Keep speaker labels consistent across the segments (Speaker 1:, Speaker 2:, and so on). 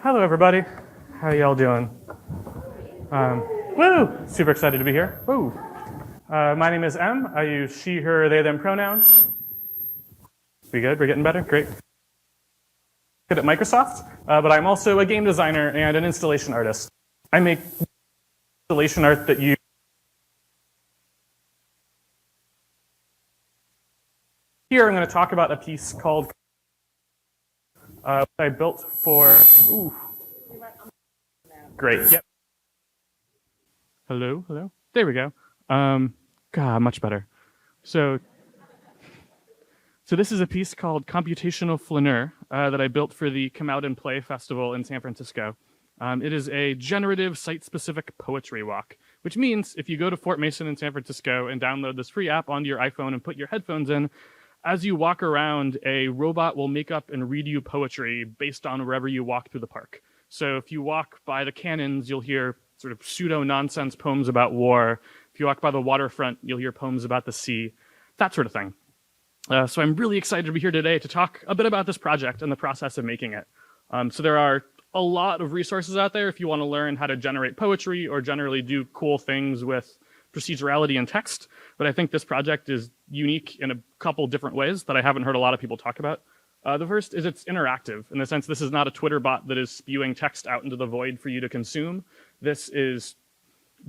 Speaker 1: Hello, everybody. How y'all doing? Woo! Super excited to be here. Woo! My name is Em. I use she, her, they, them pronouns. We good? We're getting better? Great. Good at Microsoft, but I'm also a game designer and an installation artist. I make installation art that you here. I'm going to talk about a piece called I built for. Ooh. Great. Yep. Hello, hello. There we go. God, much better. So this is a piece called Computational Flâneur that I built for the Come Out and Play Festival in San Francisco. It is a generative site-specific poetry walk, which means if you go to Fort Mason in San Francisco and download this free app onto your iPhone and put your headphones in, as you walk around, a robot will make up and read you poetry based on wherever you walk through the park. So if you walk by the cannons, you'll hear sort of pseudo-nonsense poems about war. If you walk by the waterfront, you'll hear poems about the sea, that sort of thing. So I'm really excited to be here today to talk a bit about this project and the process of making it. So there are a lot of resources out there if you want to learn how to generate poetry or generally do cool things with procedurality and text, but I think this project is unique in a couple different ways that I haven't heard a lot of people talk about. The first is it's interactive, in the sense this is not a Twitter bot that is spewing text out into the void for you to consume. This is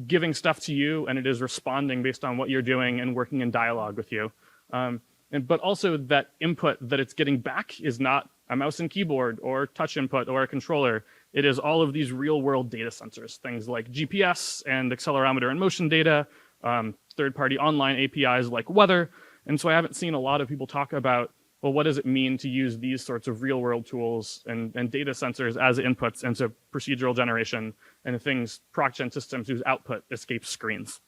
Speaker 1: giving stuff to you, and it is responding based on what you're doing and working in dialogue with you. But also that input that it's getting back is not a mouse and keyboard or touch input or a controller. It is all of these real-world data sensors, things like GPS and accelerometer and motion data, third-party online APIs like weather. And so I haven't seen a lot of people talk about, well, what does it mean to use these sorts of real-world tools and data sensors as inputs into procedural generation and things, procgen systems whose output escapes screens.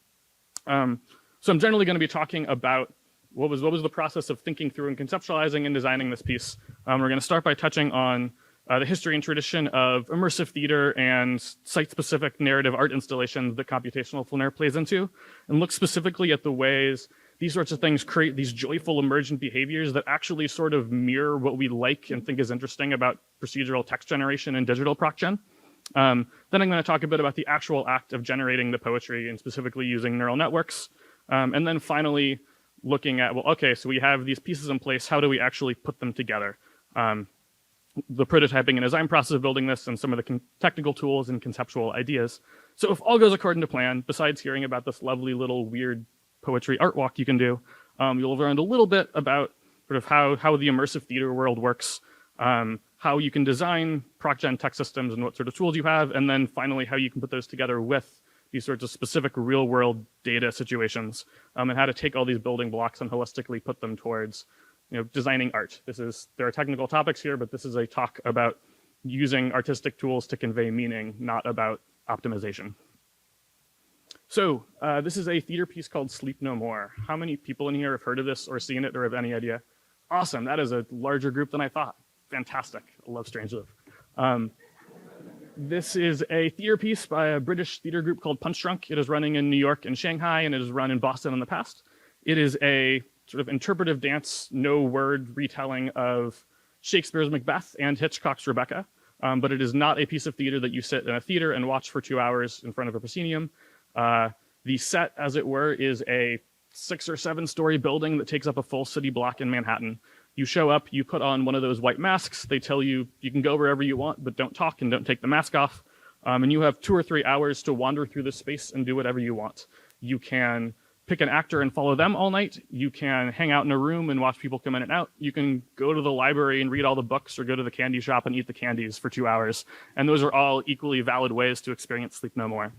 Speaker 1: So I'm generally going to be talking about what was the process of thinking through and conceptualizing and designing this piece. We're going to start by touching on the history and tradition of immersive theater and site-specific narrative art installations that computational flâneur plays into, and look specifically at the ways these sorts of things create these joyful emergent behaviors that actually sort of mirror what we like and think is interesting about procedural text generation and digital procgen. Then I'm going to talk a bit about the actual act of generating the poetry and specifically using neural networks. And then finally, looking at, well, okay, so we have these pieces in place, how do we actually put them together? The prototyping and design process of building this and some of the technical tools and conceptual ideas. So if all goes according to plan, besides hearing about this lovely little weird poetry art walk you can do, you'll have learned a little bit about sort of how the immersive theater world works, how you can design procgen text systems and what sort of tools you have, and then finally how you can put those together with these sorts of specific real-world data situations, and how to take all these building blocks and holistically put them towards designing art. There are technical topics here, but this is a talk about using artistic tools to convey meaning, not about optimization. So this is a theater piece called Sleep No More. How many people in here have heard of this or seen it or have any idea? Awesome, that is a larger group than I thought. Fantastic, I love Strangelove. This is a theater piece by a British theater group called Punch Drunk. It is running in New York and Shanghai, and it has run in Boston in the past. It is a sort of interpretive dance, no word retelling of Shakespeare's Macbeth and Hitchcock's Rebecca, but it is not a piece of theater that you sit in a theater and watch for 2 hours in front of a proscenium. The set, as it were, is a 6 or 7 story building that takes up a full city block in Manhattan. You show up, you put on one of those white masks, they tell you you can go wherever you want, but don't talk and don't take the mask off. And you have 2 or 3 hours to wander through this space and do whatever you want. You can pick an actor and follow them all night. You can hang out in a room and watch people come in and out. You can go to the library and read all the books or go to the candy shop and eat the candies for 2 hours. And those are all equally valid ways to experience Sleep No More.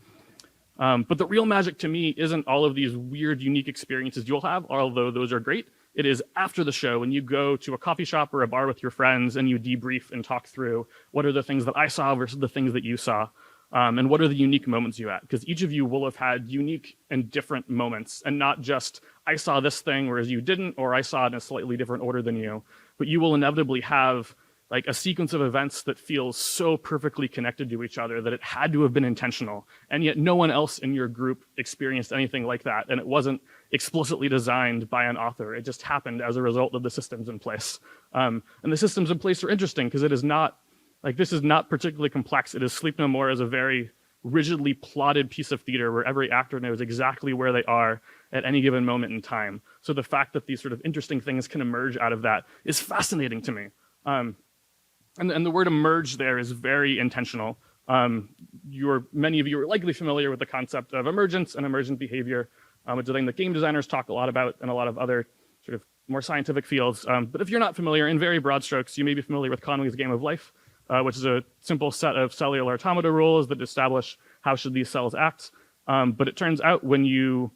Speaker 1: But the real magic to me isn't all of these weird, unique experiences you'll have, although those are great. It is after the show when you go to a coffee shop or a bar with your friends and you debrief and talk through what are the things that I saw versus the things that you saw. And what are the unique moments you had? Because each of you will have had unique and different moments, and not just, I saw this thing whereas you didn't, or I saw it in a slightly different order than you. But you will inevitably have like a sequence of events that feels so perfectly connected to each other that it had to have been intentional. And yet no one else in your group experienced anything like that. And it wasn't explicitly designed by an author. It just happened as a result of the systems in place. And the systems in place are interesting because it is not Like, this is not particularly complex. It is Sleep No More as a very rigidly plotted piece of theater where every actor knows exactly where they are at any given moment in time. So the fact that these sort of interesting things can emerge out of that is fascinating to me. And the word emerge there is very intentional. Many of you are likely familiar with the concept of emergence and emergent behavior, which is a thing that game designers talk a lot about and a lot of other sort of more scientific fields. But if you're not familiar, in very broad strokes, you may be familiar with Conway's game of life, which is a simple set of cellular automata rules that establish how should these cells act. But it turns out when you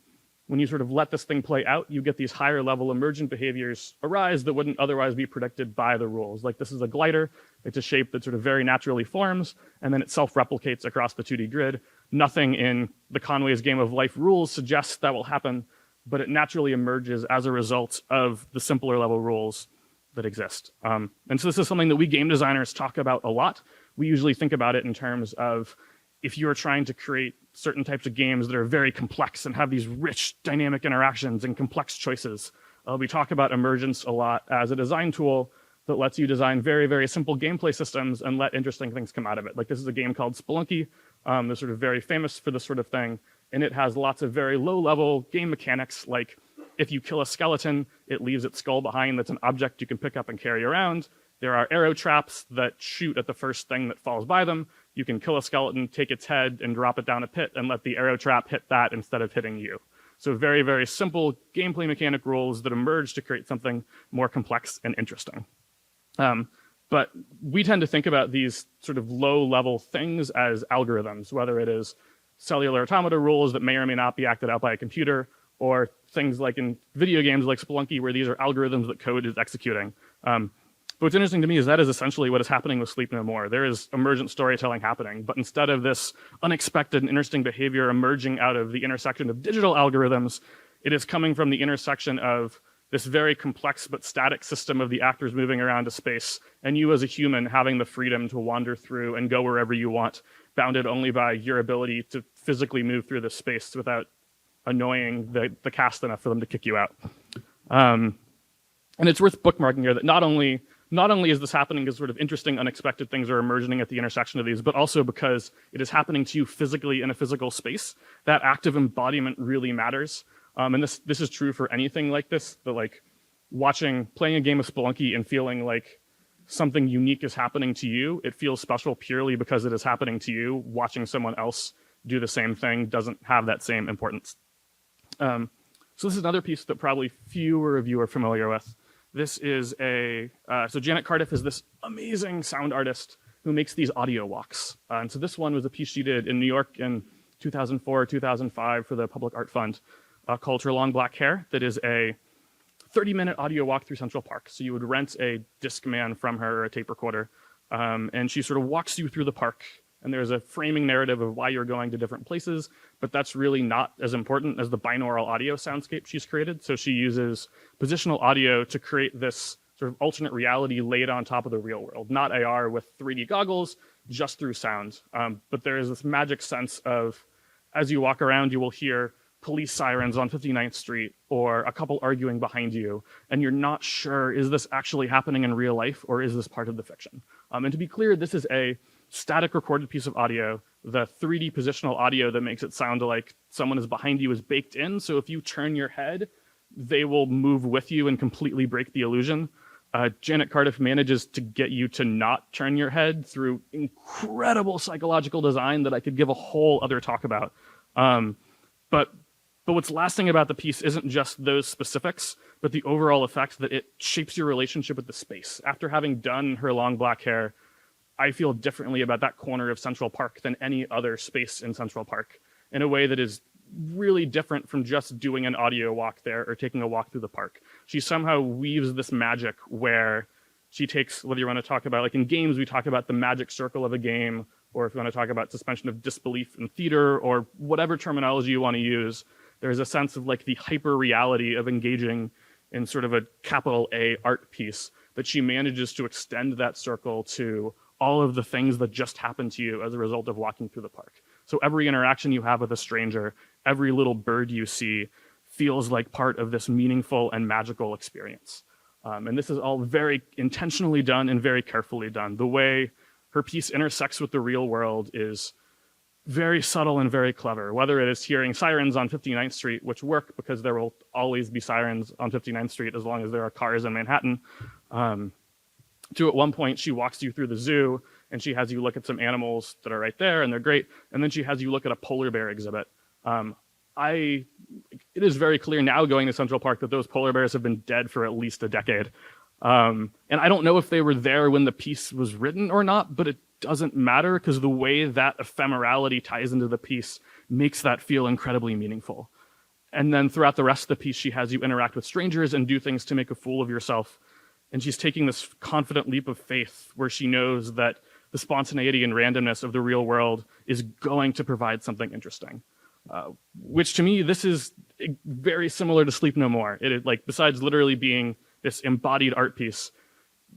Speaker 1: sort of let this thing play out, you get these higher level emergent behaviors arise that wouldn't otherwise be predicted by the rules. Like, this is a glider. It's a shape that sort of very naturally forms, and then it self-replicates across the 2D grid. Nothing in the Conway's game of life rules suggests that will happen, but it naturally emerges as a result of the simpler level rules that exist. And so this is something that we game designers talk about a lot. We usually think about it in terms of if you are trying to create certain types of games that are very complex and have these rich dynamic interactions and complex choices. We talk about Emergence a lot as a design tool that lets you design very, very simple gameplay systems and let interesting things come out of it. Like, this is a game called Spelunky. They're sort of very famous for this sort of thing. And it has lots of very low-level game mechanics, like if you kill a skeleton, it leaves its skull behind. That's an object you can pick up and carry around. There are arrow traps that shoot at the first thing that falls by them. You can kill a skeleton, take its head, and drop it down a pit and let the arrow trap hit that instead of hitting you. So very, very simple gameplay mechanic rules that emerge to create something more complex and interesting. But we tend to think about these sort of low-level things as algorithms, whether it is cellular automata rules that may or may not be acted out by a computer, or things like in video games like Spelunky, where these are algorithms that code is executing. But what's interesting to me is that is essentially what is happening with Sleep No More. There is emergent storytelling happening, but instead of this unexpected and interesting behavior emerging out of the intersection of digital algorithms, it is coming from the intersection of this very complex but static system of the actors moving around a space, and you as a human having the freedom to wander through and go wherever you want, bounded only by your ability to physically move through this space without annoying the cast enough for them to kick you out. And it's worth bookmarking here that not only is this happening because sort of interesting, unexpected things are emerging at the intersection of these, but also because it is happening to you physically in a physical space. That active embodiment really matters. And this is true for anything like this, that like playing a game of Spelunky and feeling like something unique is happening to you, it feels special purely because it is happening to you. Watching someone else do the same thing doesn't have that same importance. So this is another piece that probably fewer of you are familiar with. This is so Janet Cardiff is this amazing sound artist who makes these audio walks. And so this one was a piece she did in New York in 2004, 2005 for the Public Art Fund called Her Long Black Hair, that is a 30-minute audio walk through Central Park. So you would rent a Discman from her, or a tape recorder, and she sort of walks you through the park. And there's a framing narrative of why you're going to different places, but that's really not as important as the binaural audio soundscape she's created. So she uses positional audio to create this sort of alternate reality laid on top of the real world, not AR with 3D goggles, just through sound. But there is this magic sense of, as you walk around, you will hear police sirens on 59th Street or a couple arguing behind you, and you're not sure, is this actually happening in real life or is this part of the fiction? And to be clear, this is a static recorded piece of audio. The 3D positional audio that makes it sound like someone is behind you is baked in, so if you turn your head, they will move with you and completely break the illusion. Janet Cardiff manages to get you to not turn your head through incredible psychological design that I could give a whole other talk about. But what's lasting about the piece isn't just those specifics, but the overall effect that it shapes your relationship with the space. After having done Her Long Black Hair, I feel differently about that corner of Central Park than any other space in Central Park, in a way that is really different from just doing an audio walk there or taking a walk through the park. She somehow weaves this magic where she takes, whether you want to talk about, like in games, we talk about the magic circle of a game, or if you want to talk about suspension of disbelief in theater, or whatever terminology you want to use, there's a sense of like the hyper reality of engaging in sort of a capital A art piece that she manages to extend that circle to all of the things that just happened to you as a result of walking through the park. So every interaction you have with a stranger, every little bird you see feels like part of this meaningful and magical experience. And this is all very intentionally done and very carefully done. The way her piece intersects with the real world is very subtle and very clever, whether it is hearing sirens on 59th Street, which work because there will always be sirens on 59th Street as long as there are cars in Manhattan, to at one point she walks you through the zoo and she has you look at some animals that are right there and they're great, and then she has you look at a polar bear exhibit. It is very clear now going to Central Park that those polar bears have been dead for at least a decade. And I don't know if they were there when the piece was written or not, but it doesn't matter because the way that ephemerality ties into the piece makes that feel incredibly meaningful. And then throughout the rest of the piece, she has you interact with strangers and do things to make a fool of yourself. And she's taking this confident leap of faith where she knows that the spontaneity and randomness of the real world is going to provide something interesting. Which to me, this is very similar to Sleep No More. It is like, besides literally being this embodied art piece,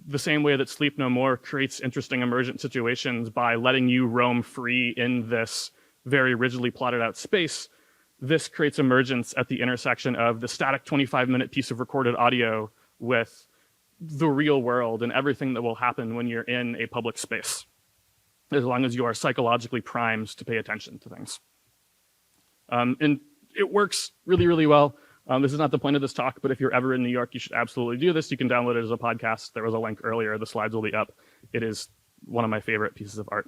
Speaker 1: the same way that Sleep No More creates interesting emergent situations by letting you roam free in this very rigidly plotted out space, this creates emergence at the intersection of the static 25-minute piece of recorded audio with the real world and everything that will happen when you're in a public space, as long as you are psychologically primed to pay attention to things. And it works really, really well. This is not the point of this talk, but if you're ever in New York, you should absolutely do this. You can download it as a podcast. There was a link earlier. The slides will be up. It is one of my favorite pieces of art.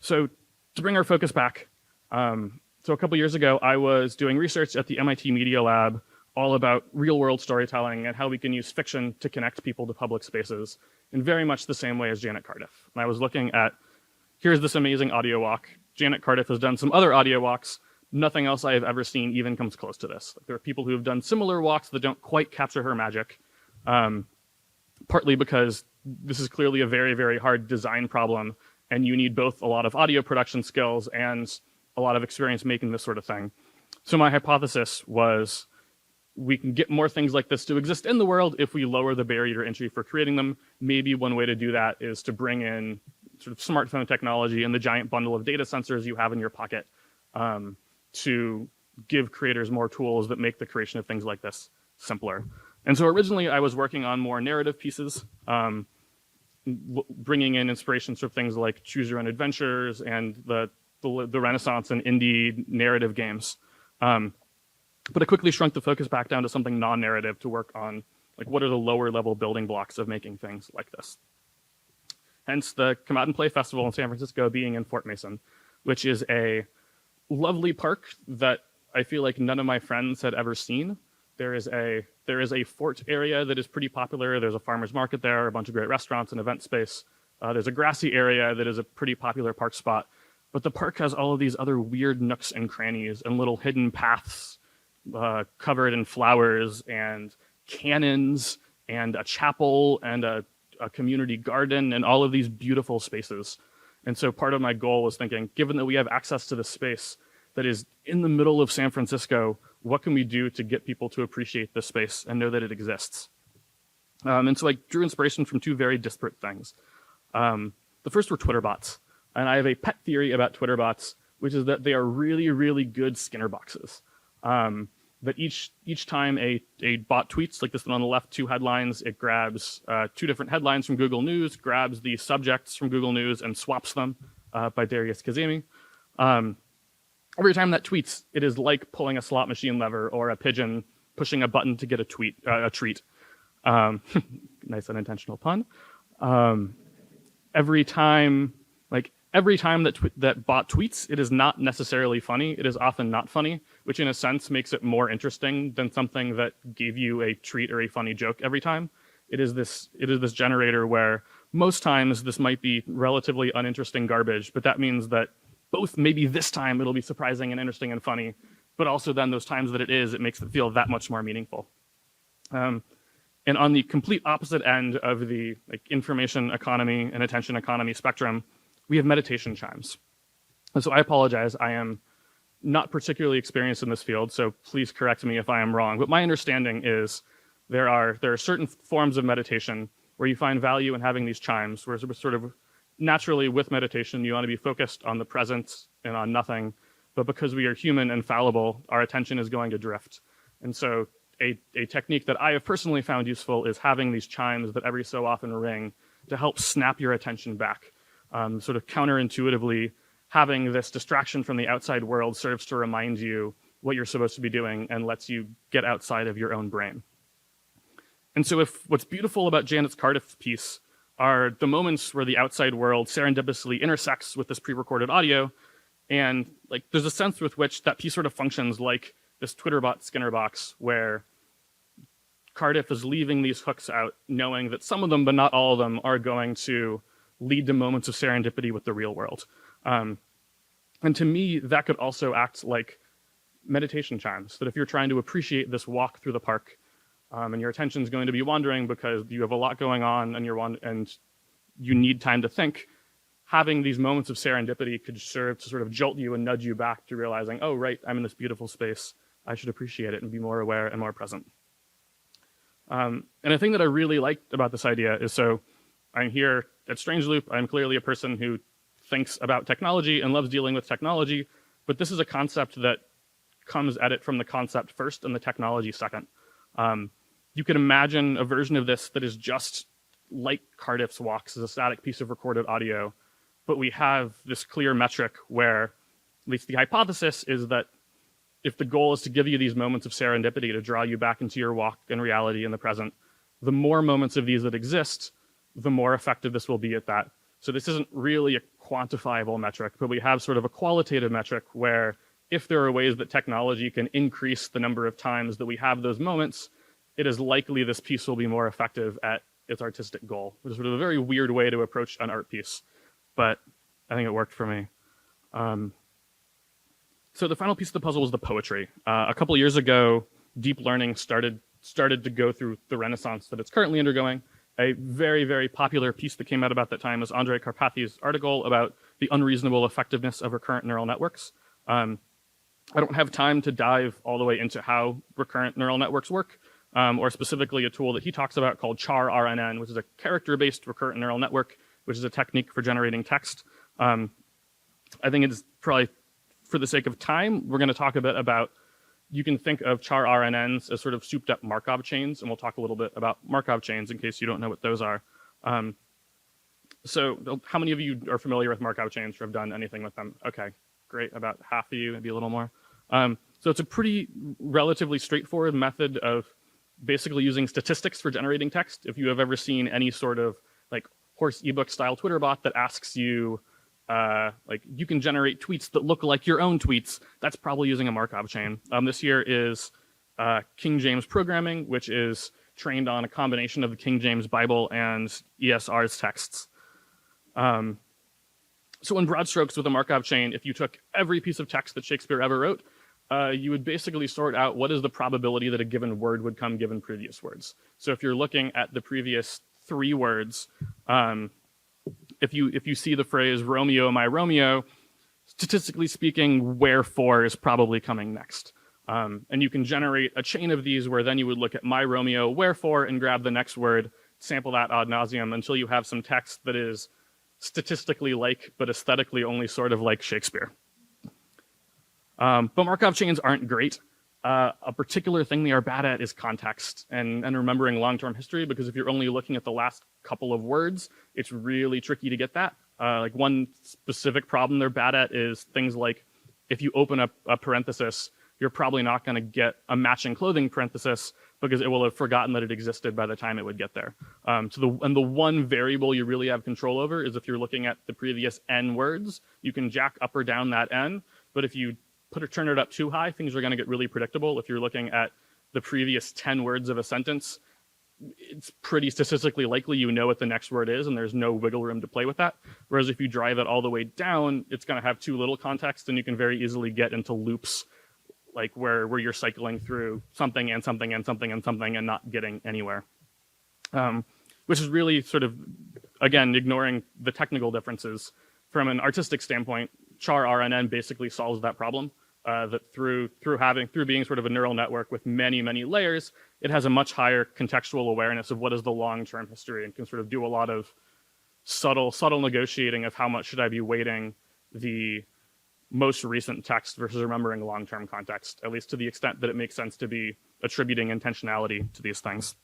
Speaker 1: So to bring our focus back, so a couple years ago, I was doing research at the MIT Media Lab all about real-world storytelling and how we can use fiction to connect people to public spaces in very much the same way as Janet Cardiff. And I was looking at, here's this amazing audio walk. Janet Cardiff has done some other audio walks. Nothing else I have ever seen even comes close to this. There are people who have done similar walks that don't quite capture her magic, partly because this is clearly a very, very hard design problem, and you need both a lot of audio production skills and a lot of experience making this sort of thing. So my hypothesis was we can get more things like this to exist in the world if we lower the barrier to entry for creating them. Maybe one way to do that is to bring in sort of smartphone technology and the giant bundle of data sensors you have in your pocket to give creators more tools that make the creation of things like this simpler. And so originally I was working on more narrative pieces, bringing in inspirations from things like Choose Your Own Adventures and the Renaissance and indie narrative games. But I quickly shrunk the focus back down to something non-narrative to work on, like, what are the lower level building blocks of making things like this? Hence the Come Out and Play Festival in San Francisco being in Fort Mason, which is a lovely park that I feel like none of my friends had ever seen. There is a fort area that is pretty popular. There's a farmer's market there, a bunch of great restaurants and event space. There's a grassy area that is a pretty popular park spot. But the park has all of these other weird nooks and crannies and little hidden paths covered in flowers and cannons and a chapel and a community garden and all of these beautiful spaces. And so part of my goal was thinking, given that we have access to this space that is in the middle of San Francisco, what can we do to get people to appreciate this space and know that it exists? And so I drew inspiration from two very disparate things. The first were Twitter bots. And I have a pet theory about Twitter bots, which is that they are really, really good Skinner boxes. That each time a bot tweets, like this one on the left, two headlines, it grabs two different headlines from Google News, grabs the subjects from Google News and swaps them by Darius Kazemi. Every time that tweets, it is like pulling a slot machine lever or a pigeon pushing a button to get a treat. Nice unintentional pun. Every time that bot tweets, it is not necessarily funny. It is often not funny, which in a sense makes it more interesting than something that gave you a treat or a funny joke every time. It is this generator where most times this might be relatively uninteresting garbage, but that means that both maybe this time it'll be surprising and interesting and funny, but also then those times that it makes it feel that much more meaningful. And on the complete opposite end of the information economy and attention economy spectrum, we have meditation chimes. And so I apologize, I am not particularly experienced in this field, so please correct me if I am wrong. But my understanding is there are certain forms of meditation where you find value in having these chimes, where sort of naturally with meditation, you want to be focused on the present and on nothing. But because we are human and fallible, our attention is going to drift. And so a technique that I have personally found useful is having these chimes that every so often ring to help snap your attention back. Sort of counterintuitively, having this distraction from the outside world serves to remind you what you're supposed to be doing and lets you get outside of your own brain. And so if what's beautiful about Janet's Cardiff's piece are the moments where the outside world serendipitously intersects with this pre-recorded audio, and like there's a sense with which that piece sort of functions like this Twitterbot Skinner box, where Cardiff is leaving these hooks out, knowing that some of them, but not all of them, are going to lead to moments of serendipity with the real world. And to me, that could also act like meditation chimes, that if you're trying to appreciate this walk through the park, and your attention is going to be wandering because you have a lot going on and you need time to think, having these moments of serendipity could serve to sort of jolt you and nudge you back to realizing, oh, right, I'm in this beautiful space. I should appreciate it and be more aware and more present. And a thing that I really liked about this idea is, so I'm here at Strange Loop. I'm clearly a person who thinks about technology and loves dealing with technology, but this is a concept that comes at it from the concept first and the technology second. You can imagine a version of this that is just like Cardiff's walks as a static piece of recorded audio, but we have this clear metric where, at least the hypothesis is that if the goal is to give you these moments of serendipity to draw you back into your walk in reality in the present, the more moments of these that exist, the more effective this will be at that. So this isn't really a quantifiable metric, but we have sort of a qualitative metric where if there are ways that technology can increase the number of times that we have those moments, it is likely this piece will be more effective at its artistic goal, which is sort of a very weird way to approach an art piece, but I think it worked for me. So the final piece of the puzzle was the poetry. A couple of years ago, deep learning started to go through the renaissance that it's currently undergoing. A very, very popular piece that came out about that time was Andrej Karpathy's article about the unreasonable effectiveness of recurrent neural networks. I don't have time to dive all the way into how recurrent neural networks work, or specifically a tool that he talks about called char-RNN, which is a character-based recurrent neural network, which is a technique for generating text. I think it's probably, for the sake of time, we're going to talk a bit about, you can think of char-RNNs as sort of souped up Markov chains, and we'll talk a little bit about Markov chains in case you don't know what those are. So how many of you are familiar with Markov chains or have done anything with them? Okay, great, about half of you, maybe a little more. So it's a pretty relatively straightforward method of basically using statistics for generating text. If you have ever seen any sort of like horse ebook style Twitter bot that asks you, like you can generate tweets that look like your own tweets, that's probably using a Markov chain. This here is King James programming, which is trained on a combination of the King James Bible and ESR's texts. So in broad strokes with a Markov chain, if you took every piece of text that Shakespeare ever wrote, you would basically sort out what is the probability that a given word would come given previous words. So if you're looking at the previous 3 words, if you see the phrase Romeo, my Romeo, statistically speaking, wherefore is probably coming next. And you can generate a chain of these where then you would look at my Romeo, wherefore, and grab the next word, sample that ad nauseum until you have some text that is statistically like, but aesthetically only sort of like Shakespeare. But Markov chains aren't great. A particular thing they are bad at is context and remembering long-term history, because if you're only looking at the last couple of words, it's really tricky to get that. Like one specific problem they're bad at is things like if you open up a parenthesis, you're probably not going to get a matching clothing parenthesis because it will have forgotten that it existed by the time it would get there. And the one variable you really have control over is if you're looking at the previous n words, you can jack up or down that n, but if you turn it up too high, things are going to get really predictable. If you're looking at the previous 10 words of a sentence, it's pretty statistically likely you know what the next word is, and there's no wiggle room to play with that. Whereas if you drive it all the way down, it's going to have too little context, and you can very easily get into loops like where you're cycling through something and something and something and something and not getting anywhere. Which is really sort of, again, ignoring the technical differences. From an artistic standpoint, char-RNN basically solves that problem. That through being sort of a neural network with many, many layers, it has a much higher contextual awareness of what is the long-term history and can sort of do a lot of subtle negotiating of how much should I be weighting the most recent text versus remembering long-term context, at least to the extent that it makes sense to be attributing intentionality to these things.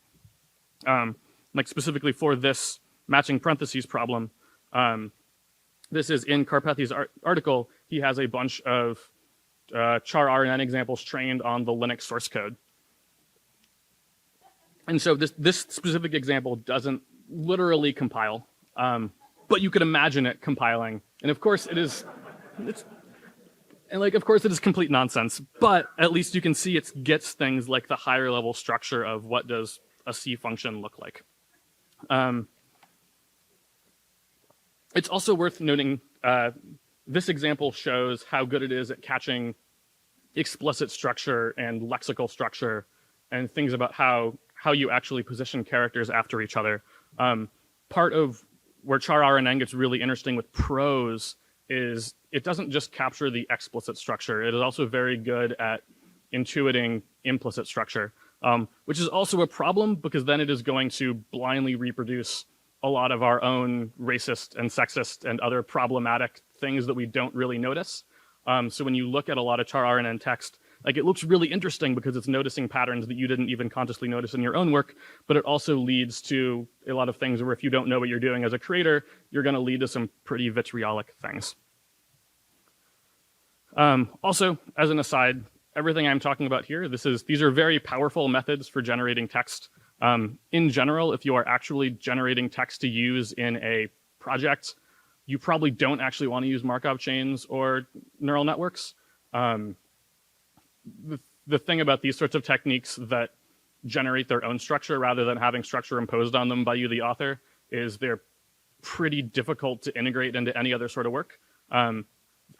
Speaker 1: Like specifically for this matching parentheses problem. This is in Karpathy's article. He has a bunch of char RNN examples trained on the Linux source code. And so this specific example doesn't literally compile, but you could imagine it compiling. And of course it is, of course it is complete nonsense, but at least you can see it gets things like the higher level structure of what does a C function look like. It's also worth noting, this example shows how good it is at catching explicit structure and lexical structure and things about how you actually position characters after each other. Part of where char RNN gets really interesting with prose is it doesn't just capture the explicit structure. It is also very good at intuiting implicit structure, which is also a problem because then it is going to blindly reproduce a lot of our own racist and sexist and other problematic things that we don't really notice. So when you look at a lot of char RNN text, like it looks really interesting because it's noticing patterns that you didn't even consciously notice in your own work, but it also leads to a lot of things where if you don't know what you're doing as a creator, you're going to lead to some pretty vitriolic things. Also, as an aside, everything I'm talking about here, these are very powerful methods for generating text. In general, if you are actually generating text to use in a project, you probably don't actually want to use Markov chains or neural networks. The thing about these sorts of techniques that generate their own structure rather than having structure imposed on them by you, the author, is they're pretty difficult to integrate into any other sort of work.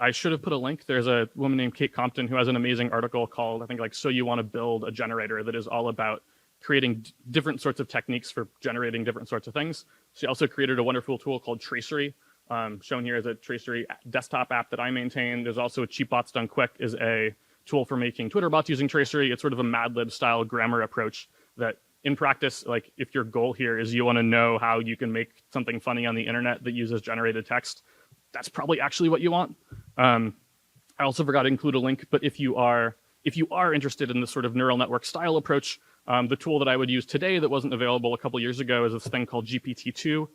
Speaker 1: I should have put a link. There's a woman named Kate Compton who has an amazing article called, I think, like, So You Want to Build a Generator, that is all about creating different sorts of techniques for generating different sorts of things. She also created a wonderful tool called Tracery. Shown here is a Tracery desktop app that I maintain. There's also a Cheap Bots Done Quick is a tool for making Twitter bots using Tracery. It's sort of a Mad Lib style grammar approach that in practice, like if your goal here is you want to know how you can make something funny on the internet that uses generated text, that's probably actually what you want. I also forgot to include a link, but if you are interested in this sort of neural network style approach, the tool that I would use today that wasn't available a couple years ago is this thing called GPT-2,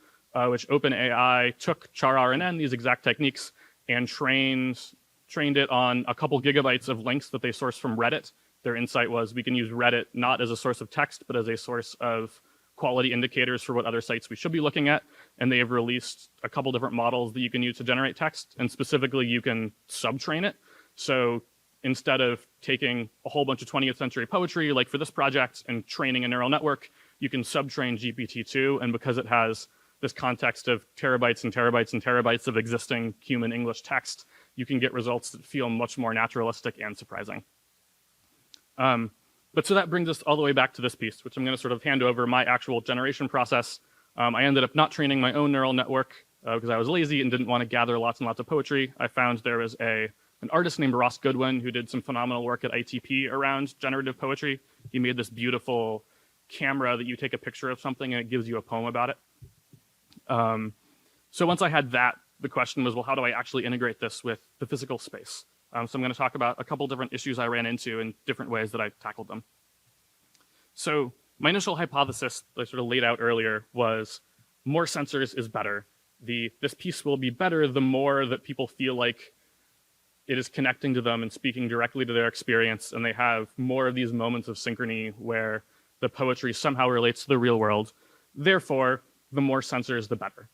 Speaker 1: which OpenAI took char RNN, these exact techniques, and trained it on a couple gigabytes of links that they sourced from Reddit. Their insight was we can use Reddit not as a source of text, but as a source of quality indicators for what other sites we should be looking at. And they have released a couple different models that you can use to generate text, and specifically you can subtrain it. So instead of taking a whole bunch of 20th century poetry, like for this project, and training a neural network, you can subtrain GPT-2, and because it has this context of terabytes and terabytes and terabytes of existing human English text, you can get results that feel much more naturalistic and surprising. But so that brings us all the way back to this piece, which I'm going to sort of hand over my actual generation process. I ended up not training my own neural network because I was lazy and didn't want to gather lots and lots of poetry. I found there was an artist named Ross Goodwin who did some phenomenal work at ITP around generative poetry. He made this beautiful camera that you take a picture of something and it gives you a poem about it. So once I had that, the question was, well, how do I actually integrate this with the physical space? So I'm going to talk about a couple different issues I ran into and different ways that I tackled them. So my initial hypothesis that I sort of laid out earlier was more sensors is better. This piece will be better the more that people feel like it is connecting to them and speaking directly to their experience, and they have more of these moments of synchrony where the poetry somehow relates to the real world. Therefore, the more sensors, the better.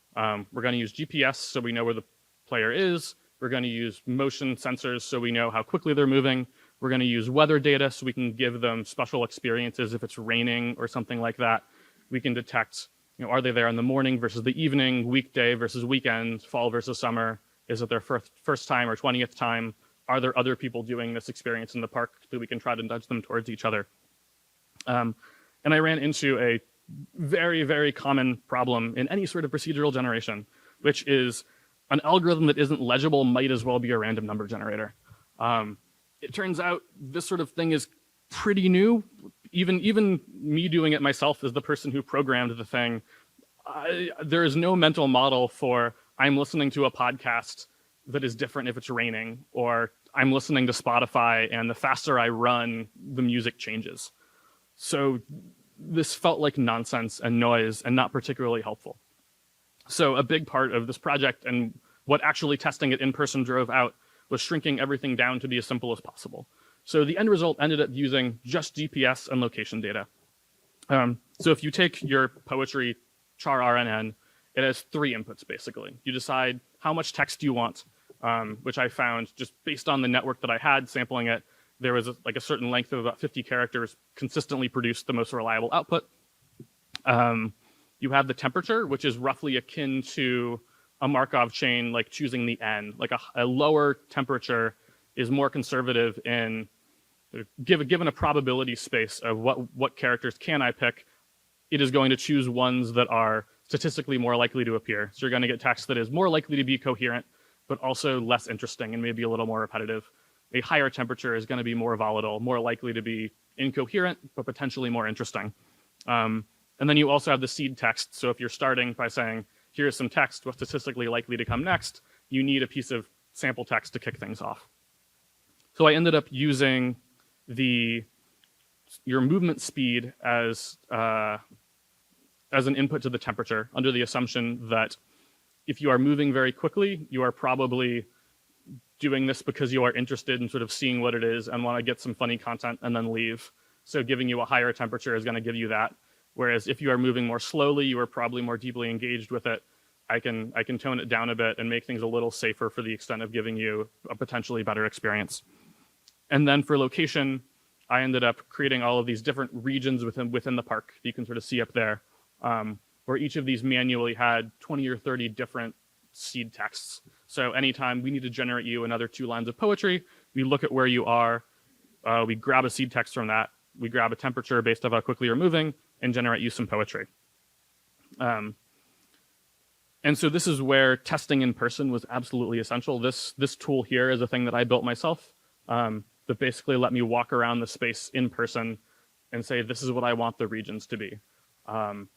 Speaker 1: We're going to use GPS so we know where the player is. We're going to use motion sensors so we know how quickly they're moving. We're going to use weather data so we can give them special experiences if it's raining or something like that. We can detect, are they there in the morning versus the evening, weekday versus weekend, fall versus summer? Is it their first time or 20th time? Are there other people doing this experience in the park that we can try to nudge them towards each other? And I ran into a very, very common problem in any sort of procedural generation, which is an algorithm that isn't legible might as well be a random number generator. It turns out this sort of thing is pretty new. Even me doing it myself as the person who programmed the thing, there is no mental model for I'm listening to a podcast that is different if it's raining, or I'm listening to Spotify and the faster I run, the music changes. So this felt like nonsense and noise and not particularly helpful. So a big part of this project and what actually testing it in person drove out was shrinking everything down to be as simple as possible. So the end result ended up using just GPS and location data. So if you take your poetry char RNN, it has 3 inputs basically. You decide how much text you want, which I found just based on the network that I had sampling it, there was like a certain length of about 50 characters consistently produced the most reliable output. You have the temperature, which is roughly akin to a Markov chain, like choosing the n. Like a lower temperature is more conservative in given a probability space of what characters can I pick, it is going to choose ones that are statistically more likely to appear. So you're going to get text that is more likely to be coherent, but also less interesting and maybe a little more repetitive. A higher temperature is going to be more volatile, more likely to be incoherent, but potentially more interesting. And then you also have the seed text. So if you're starting by saying, here's some text, what's statistically likely to come next, you need a piece of sample text to kick things off. So I ended up using your movement speed as an input to the temperature under the assumption that if you are moving very quickly, you are probably doing this because you are interested in sort of seeing what it is and want to get some funny content and then leave. So giving you a higher temperature is going to give you that. Whereas if you are moving more slowly, you are probably more deeply engaged with it. I can tone it down a bit and make things a little safer for the extent of giving you a potentially better experience. And then for location, I ended up creating all of these different regions within the park that you can sort of see up there, where each of these manually had 20 or 30 different seed texts. So anytime we need to generate you another 2 lines of poetry, we look at where you are, we grab a seed text from that, we grab a temperature based on how quickly you're moving, and generate you some poetry. And so this is where testing in person was absolutely essential. This tool here is a thing that I built myself that basically let me walk around the space in person and say, this is what I want the regions to be. And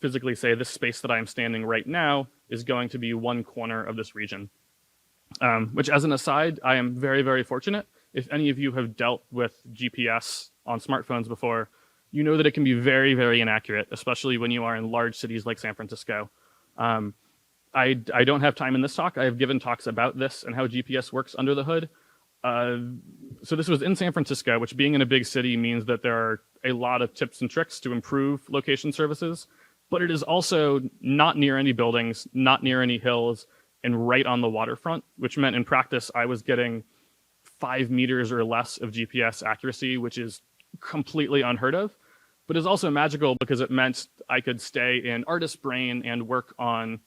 Speaker 1: physically say, this space that I'm standing right now is going to be one corner of this region. Which, as an aside, I am very, very fortunate. If any of you have dealt with GPS on smartphones before, you know that it can be very, very inaccurate, especially when you are in large cities like San Francisco. I don't have time in this talk. I have given talks about this and how GPS works under the hood. So this was in San Francisco, which being in a big city means that there are a lot of tips and tricks to improve location services, but it is also not near any buildings, not near any hills, and right on the waterfront, which meant in practice I was getting 5 meters or less of GPS accuracy, which is completely unheard of, but is also magical because it meant I could stay in artist brain and work on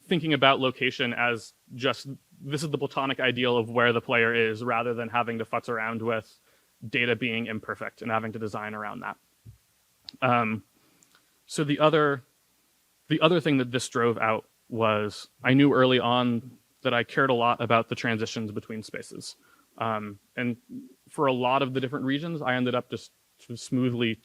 Speaker 1: thinking about location as just, this is the platonic ideal of where the player is, rather than having to futz around with data being imperfect and having to design around that. So the other thing that this drove out was I knew early on that I cared a lot about the transitions between spaces. And for a lot of the different regions, I ended up just smoothly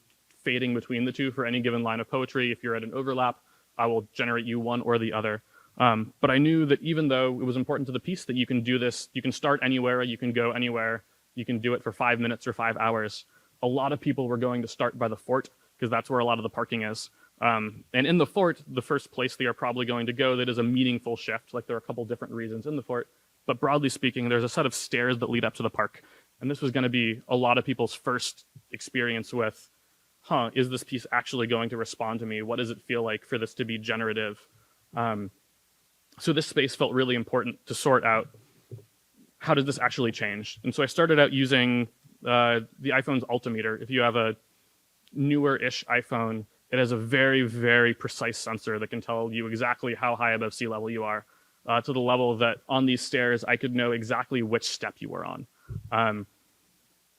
Speaker 1: fading between the two for any given line of poetry. If you're at an overlap, I will generate you one or the other. But I knew that even though it was important to the piece that you can do this, you can start anywhere, you can go anywhere, you can do it for 5 minutes or 5 hours. A lot of people were going to start by the fort because that's where a lot of the parking is. And in the fort, the first place they are probably going to go that is a meaningful shift, like there are a couple different reasons in the fort, but broadly speaking, there's a set of stairs that lead up to the park. And this was going to be a lot of people's first experience with, is this piece actually going to respond to me? What does it feel like for this to be generative? So this space felt really important to sort out, how does this actually change? And so I started out using the iPhone's altimeter. If you have a newer-ish iPhone, it has a very, very precise sensor that can tell you exactly how high above sea level you are, to the level that on these stairs, I could know exactly which step you were on.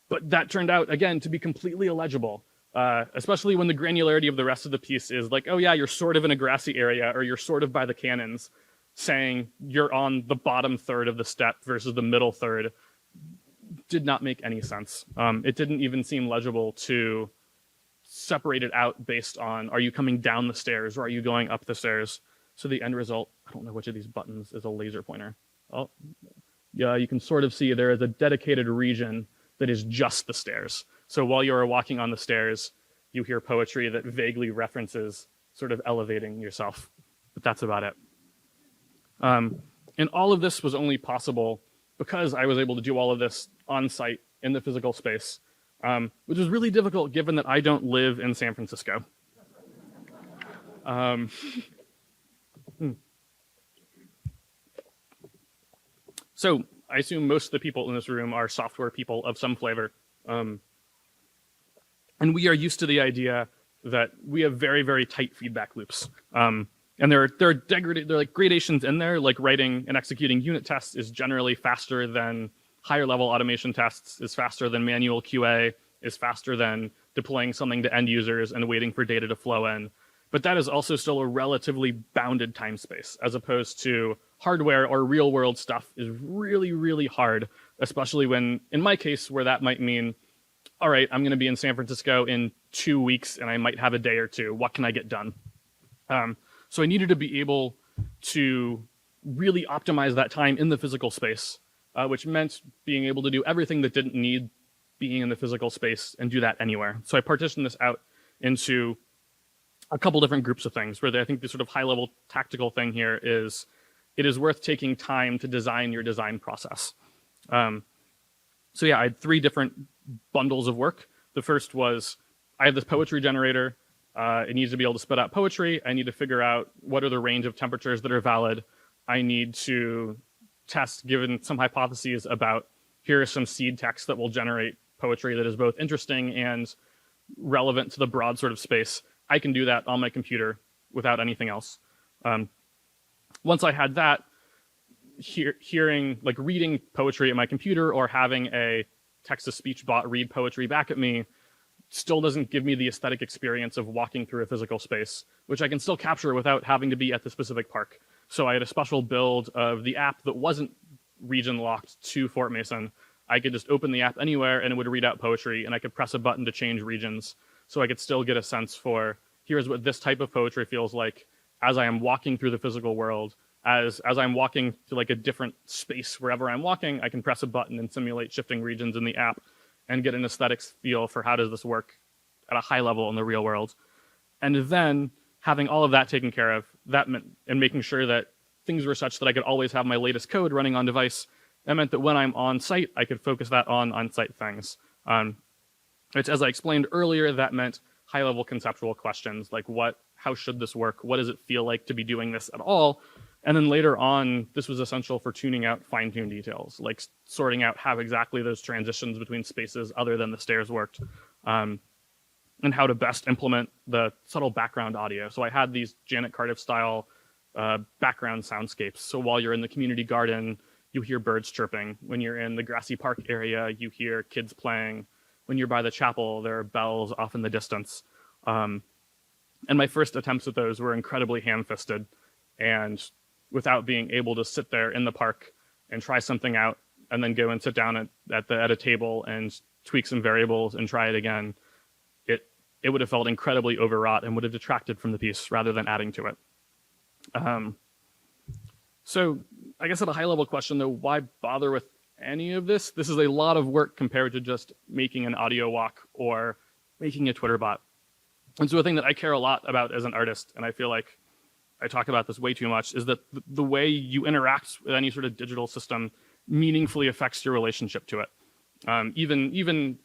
Speaker 1: But that turned out, again, to be completely illegible, especially when the granularity of the rest of the piece is like, oh yeah, you're sort of in a grassy area, or you're sort of by the cannons, saying you're on the bottom third of the step versus the middle third did not make any sense. It didn't even seem legible to separate it out based on, are you coming down the stairs or are you going up the stairs? So the end result, I don't know which of these buttons is a laser pointer. Oh, yeah, you can sort of see there is a dedicated region that is just the stairs. So while you're walking on the stairs, you hear poetry that vaguely references sort of elevating yourself. But that's about it. And all of this was only possible because I was able to do all of this on site in the physical space, which was really difficult given that I don't live in San Francisco. So I assume most of the people in this room are software people of some flavor. And we are used to the idea that we have very, very tight feedback loops. And there are like gradations in there, like writing and executing unit tests is generally faster than higher level automation tests, is faster than manual QA, is faster than deploying something to end users and waiting for data to flow in. But that is also still a relatively bounded time space, as opposed to hardware or real world stuff is really, really hard, especially when, in my case, where that might mean, all right, I'm going to be in San Francisco in 2 weeks and I might have a day or two. What can I get done? So I needed to be able to really optimize that time in the physical space, which meant being able to do everything that didn't need being in the physical space and do that anywhere. So I partitioned this out into a couple different groups of things, where I think the sort of high-level tactical thing here is it is worth taking time to design your design process. So yeah, I had 3 different bundles of work. The first was I have this poetry generator. It needs to be able to spit out poetry. I need to figure out what are the range of temperatures that are valid. I need to test, given some hypotheses about here are some seed texts that will generate poetry that is both interesting and relevant to the broad sort of space. I can do that on my computer without anything else. Once I had that, hearing, like reading poetry at my computer or having a text-to-speech bot read poetry back at me still doesn't give me the aesthetic experience of walking through a physical space, which I can still capture without having to be at the specific park. So I had a special build of the app that wasn't region locked to Fort Mason. I could just open the app anywhere and it would read out poetry, and I could press a button to change regions. So I could still get a sense for, here's what this type of poetry feels like as I am walking through the physical world. As I'm walking to like a different space wherever I'm walking, I can press a button and simulate shifting regions in the app and get an aesthetics feel for how does this work at a high level in the real world. And then having all of that taken care of, that meant, and making sure that things were such that I could always have my latest code running on device, that meant that when I'm on site, I could focus that on on-site things. Which, as I explained earlier, that meant high-level conceptual questions, like how should this work? What does it feel like to be doing this at all? And then later on, this was essential for tuning out fine-tuned details, like sorting out how exactly those transitions between spaces other than the stairs worked, and how to best implement the subtle background audio. So I had these Janet Cardiff-style background soundscapes. So while you're in the community garden, you hear birds chirping. When you're in the grassy park area, you hear kids playing. When you're by the chapel, there are bells off in the distance. And my first attempts at those were incredibly ham-fisted. And without being able to sit there in the park and try something out and then go and sit down at a table and tweak some variables and try it again, it would have felt incredibly overwrought and would have detracted from the piece rather than adding to it. So I guess at a high level question though, why bother with any of this? This is a lot of work compared to just making an audio walk or making a Twitter bot. And so a thing that I care a lot about as an artist, and I feel like I talk about this way too much, is that the way you interact with any sort of digital system meaningfully affects your relationship to it. Even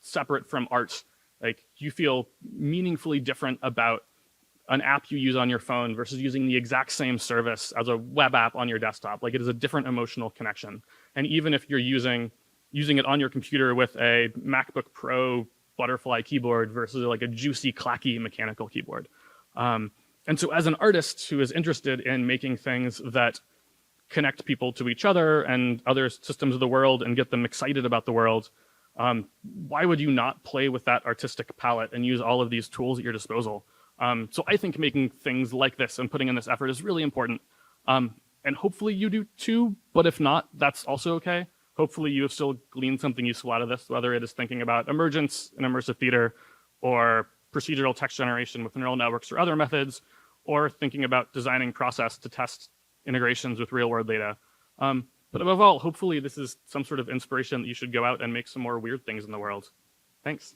Speaker 1: separate from art, like you feel meaningfully different about an app you use on your phone versus using the exact same service as a web app on your desktop. Like it is a different emotional connection. And even if you're using it on your computer with a MacBook Pro butterfly keyboard versus like a juicy, clacky mechanical keyboard. And so as an artist who is interested in making things that connect people to each other and other systems of the world and get them excited about the world, why would you not play with that artistic palette and use all of these tools at your disposal? So I think making things like this and putting in this effort is really important. And hopefully you do too, but if not, that's also okay. Hopefully you have still gleaned something useful out of this, whether it is thinking about emergence and immersive theater or procedural text generation with neural networks or other methods, or thinking about designing process to test integrations with real-world data. But above all, hopefully this is some sort of inspiration that you should go out and make some more weird things in the world. Thanks.